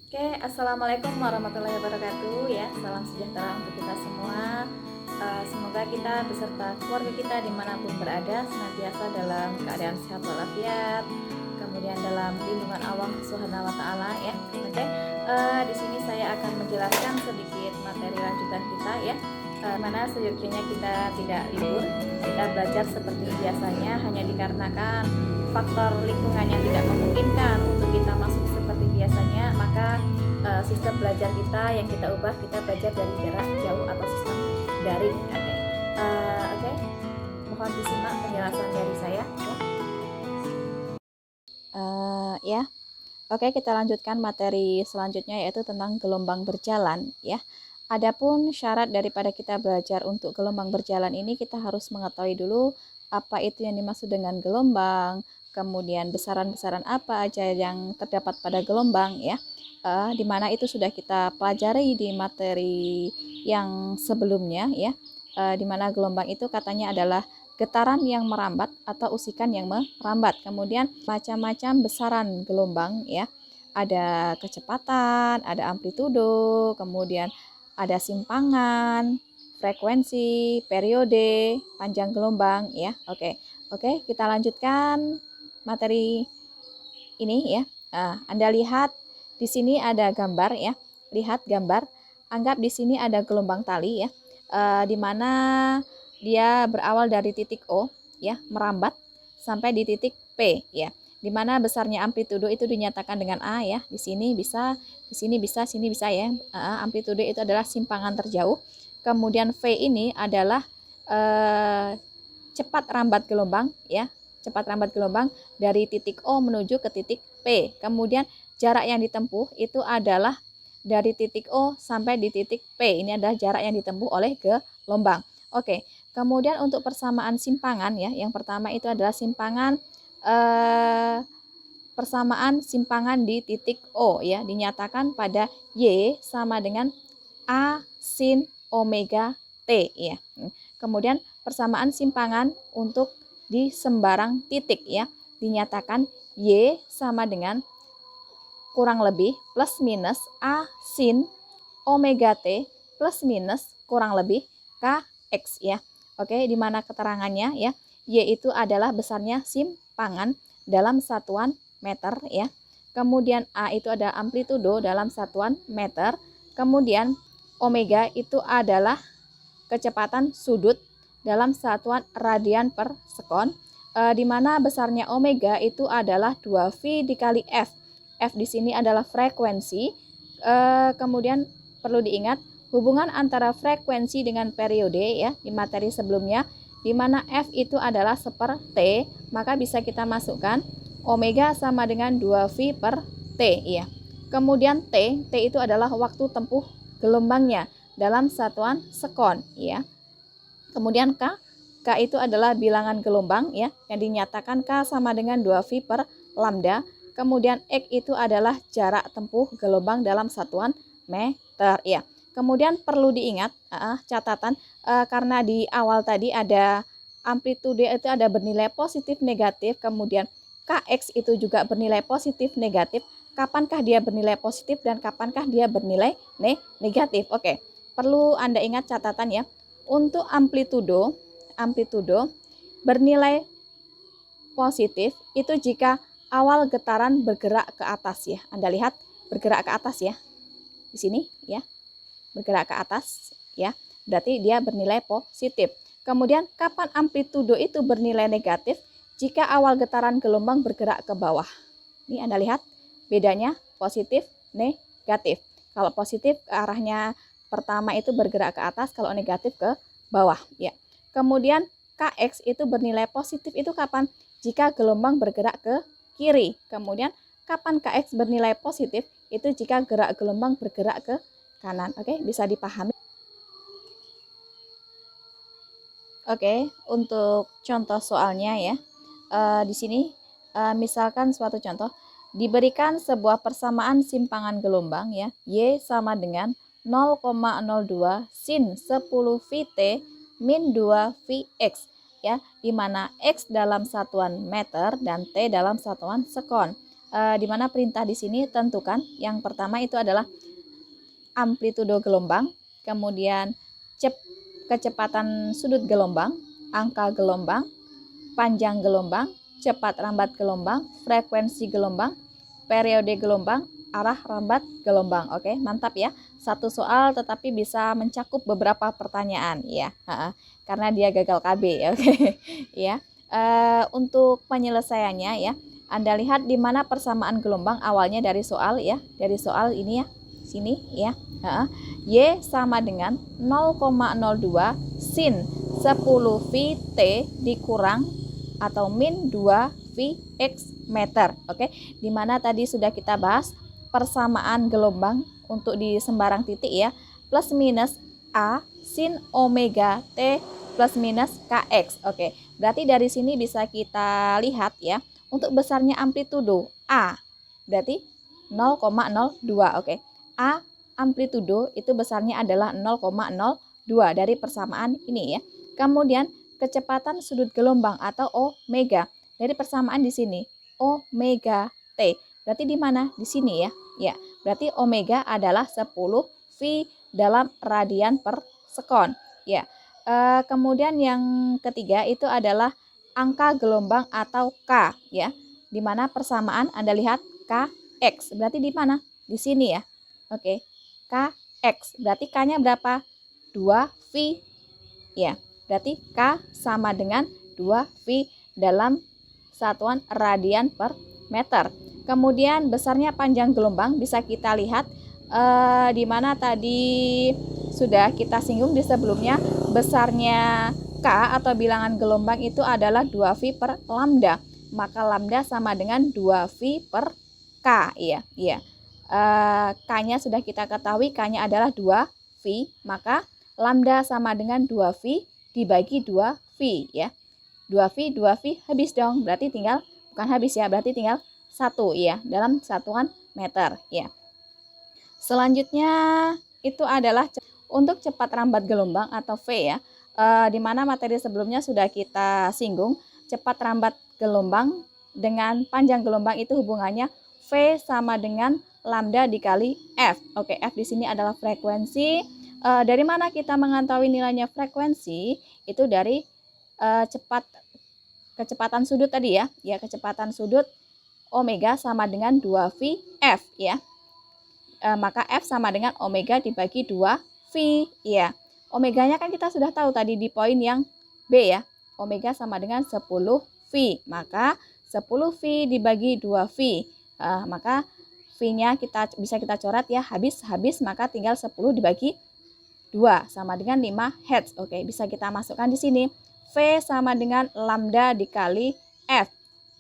Oke, assalamualaikum warahmatullahi wabarakatuh ya. Salam sejahtera untuk kita semua. Semoga kita beserta keluarga kita dimanapun berada senantiasa dalam keadaan sehat walafiat, kemudian dalam lindungan Allah Subhanahu Wa Taala ya. Oke, di sini saya akan menjelaskan sedikit materi lanjutan kita ya. Mana seyogyanya kita tidak libur, kita belajar seperti biasanya hanya dikarenakan faktor lingkungan yang tidak memungkinkan untuk kita masuk seperti biasanya, maka sistem belajar kita yang kita ubah, kita belajar dari jarak jauh atau sistem daring. Oke. Mohon disimak penjelasan dari saya ya. Oke, kita lanjutkan materi selanjutnya yaitu tentang gelombang berjalan ya. Adapun syarat daripada kita belajar untuk gelombang berjalan ini, kita harus mengetahui dulu apa itu yang dimaksud dengan gelombang, kemudian besaran-besaran apa aja yang terdapat pada gelombang ya. Dimana itu sudah kita pelajari di materi yang sebelumnya ya. Dimana gelombang itu katanya adalah getaran yang merambat atau usikan yang merambat. Kemudian macam-macam besaran gelombang ya. Ada kecepatan, ada amplitudo, kemudian ada simpangan, frekuensi, periode, panjang gelombang ya. Oke, kita lanjutkan materi ini ya. Anda lihat di sini ada gambar ya. Lihat gambar. Anggap di sini ada gelombang tali ya. Di mana dia berawal dari titik O ya, merambat sampai di titik P ya. Di mana besarnya amplitudo itu dinyatakan dengan A ya. Di sini bisa, di sini bisa, sini bisa ya. Amplitudo itu adalah simpangan terjauh. Kemudian V ini adalah cepat rambat gelombang ya. Cepat rambat gelombang dari titik O menuju ke titik P. Kemudian jarak yang ditempuh itu adalah dari titik O sampai di titik P. Ini adalah jarak yang ditempuh oleh gelombang. Oke, kemudian untuk persamaan simpangan ya. Yang pertama itu adalah persamaan simpangan di titik O ya, dinyatakan pada Y sama dengan A sin omega T ya. Kemudian persamaan simpangan untuk di sembarang titik ya, dinyatakan Y sama dengan kurang lebih plus minus A sin omega T plus minus kurang lebih Kx ya. Oke, di mana keterangannya ya, Y itu adalah besarnya simpangan dalam satuan meter ya. Kemudian A itu adalah amplitudo dalam satuan meter. Kemudian omega itu adalah kecepatan sudut dalam satuan radian per sekon. Di mana besarnya omega itu adalah 2V dikali F. F di sini adalah frekuensi. Kemudian perlu diingat hubungan antara frekuensi dengan periode ya di materi sebelumnya, di mana F itu adalah seper T, maka bisa kita masukkan omega sama dengan 2V per T ya. Kemudian T itu adalah waktu tempuh gelombangnya dalam satuan sekon ya. Kemudian K itu adalah bilangan gelombang ya, yang dinyatakan K sama dengan 2V per lambda. Kemudian X itu adalah jarak tempuh gelombang dalam satuan meter ya. Kemudian perlu diingat catatan karena di awal tadi ada amplitude itu ada bernilai positif negatif, kemudian Kx itu juga bernilai positif negatif. Kapankah dia bernilai positif dan kapankah dia bernilai negatif? Oke, perlu Anda ingat catatan ya. Untuk amplitudo bernilai positif itu jika awal getaran bergerak ke atas ya. Anda lihat bergerak ke atas ya. Di sini ya. Bergerak ke atas ya. Berarti dia bernilai positif. Kemudian kapan amplitudo itu bernilai negatif? Jika awal getaran gelombang bergerak ke bawah. Ini Anda lihat bedanya positif, negatif. Kalau positif ke arahnya pertama itu bergerak ke atas, kalau negatif ke bawah ya. Kemudian Kx itu bernilai positif itu kapan? Jika gelombang bergerak ke kiri. Kemudian kapan Kx bernilai positif? Itu jika gerak gelombang bergerak ke kanan. Oke, bisa dipahami. Oke, untuk contoh soalnya ya. Di sini misalkan suatu contoh, diberikan sebuah persamaan simpangan gelombang ya, Y sama dengan 0,02 sin 10 Vt min 2 Vx ya, di mana X dalam satuan meter dan T dalam satuan sekon. di mana perintah di sini tentukan yang pertama itu adalah amplitudo gelombang, kemudian kecepatan sudut gelombang, angka gelombang, panjang gelombang, cepat rambat gelombang, frekuensi gelombang, periode gelombang, arah rambat gelombang. Oke, mantap ya. Satu soal tetapi bisa mencakup beberapa pertanyaan ya. Karena dia gagal KB. Oke. Ya. Untuk penyelesaiannya ya, Anda lihat di mana persamaan gelombang awalnya dari soal ya. Dari soal ini ya. Sini ya. Y sama dengan 0,02 sin 10 VT dikurang atau min 2 Vx meter. Oke, dimana tadi sudah kita bahas persamaan gelombang untuk di sembarang titik ya, plus minus A sin omega T plus minus Kx. Oke, berarti dari sini bisa kita lihat ya, untuk besarnya amplitudo A berarti 0,02. Oke, A amplitudo itu besarnya adalah 0,02 dari persamaan ini ya. Kemudian kecepatan sudut gelombang atau omega dari persamaan di sini omega T. Berarti di mana? Di sini ya. Ya, berarti omega adalah 10 V dalam radian per sekon. Ya. Kemudian yang ketiga itu adalah angka gelombang atau K ya. Di mana persamaan Anda lihat Kx. Berarti di mana? Di sini ya. Oke. Kx. Berarti K-nya berapa? 2 V. Ya. Berarti K sama dengan 2 V dalam satuan radian per meter. Kemudian besarnya panjang gelombang bisa kita lihat di mana tadi sudah kita singgung di sebelumnya, besarnya K atau bilangan gelombang itu adalah 2 V per lambda. Maka lambda sama dengan 2 V per K ya. Iya. K-nya sudah kita ketahui, K-nya adalah 2 V, maka lambda sama dengan 2 V dibagi 2 V ya. 2 V, 2 V habis dong. Berarti tinggal, bukan habis ya, berarti tinggal 1 ya dalam satuan meter ya. Selanjutnya itu adalah untuk cepat rambat gelombang atau V ya. Di mana materi sebelumnya sudah kita singgung, cepat rambat gelombang dengan panjang gelombang itu hubungannya V sama dengan lambda dikali F. Oke, F di sini adalah frekuensi. Dari mana kita mengetahui nilainya frekuensi? Itu dari kecepatan sudut tadi ya. Ya, kecepatan sudut omega sama dengan 2V F ya. Maka F sama dengan omega dibagi 2V ya. Omeganya kan kita sudah tahu tadi di poin yang B ya. Omega sama dengan 10V. Maka 10V dibagi 2V. Maka V-nya bisa kita coret ya, habis maka tinggal 10 dibagi 2 sama dengan 5 Hz. Oke, bisa kita masukkan di sini. V sama dengan lambda dikali F.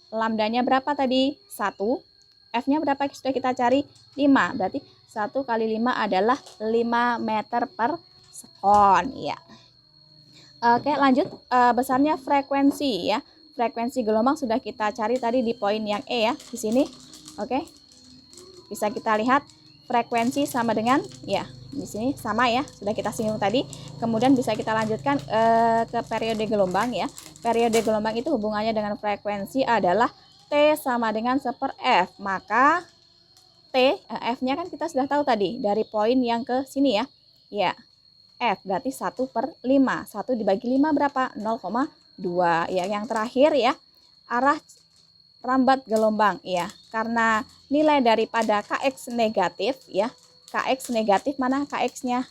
Lambdanya berapa tadi? 1. F-nya berapa sudah kita cari? 5. Berarti 1 kali 5 adalah 5 meter per sekon ya. Oke, lanjut. Besarnya frekuensi ya. Frekuensi gelombang sudah kita cari tadi di poin yang E ya, di sini. Oke. Bisa kita lihat frekuensi sama dengan ya, di sini sama ya, sudah kita singgung tadi. Kemudian bisa kita lanjutkan ke periode gelombang ya. Periode gelombang itu hubungannya dengan frekuensi adalah T sama dengan 1 per F. Maka T, F-nya kan kita sudah tahu tadi dari poin yang ke sini ya. Ya, F berarti 1 per 5. 1 dibagi 5 berapa? 0,2 ya. Yang terakhir ya, arah rambat gelombang ya. Karena nilai daripada Kx negatif ya. Kx negatif, mana Kx-nya?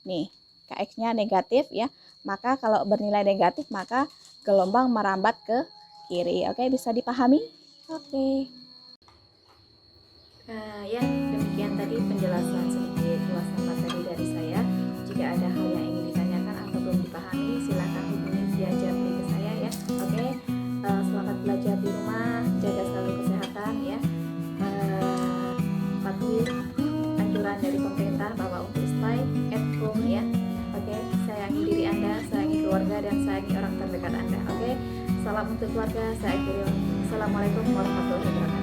Nih, Kx-nya negatif ya. Maka kalau bernilai negatif maka gelombang merambat ke kiri. Oke, bisa dipahami? Oke. Ya, demikian tadi penjelasan sedikit luasan materi dari saya. Jika ada hal yang ingin ditanyakan atau belum dipahami, silakan hubungi via Japri ke saya ya. Oke. Selamat belajar di rumah, jaga selalu kesehatan ya. Patuhi anjuran dari pemerintah bahwa untuk stay at home ya. Oke, sayangi diri Anda, sayangi keluarga, dan sayangi orang terdekat Anda. Oke, salam untuk keluarga, saya kirim. Assalamualaikum warahmatullahi wabarakatuh.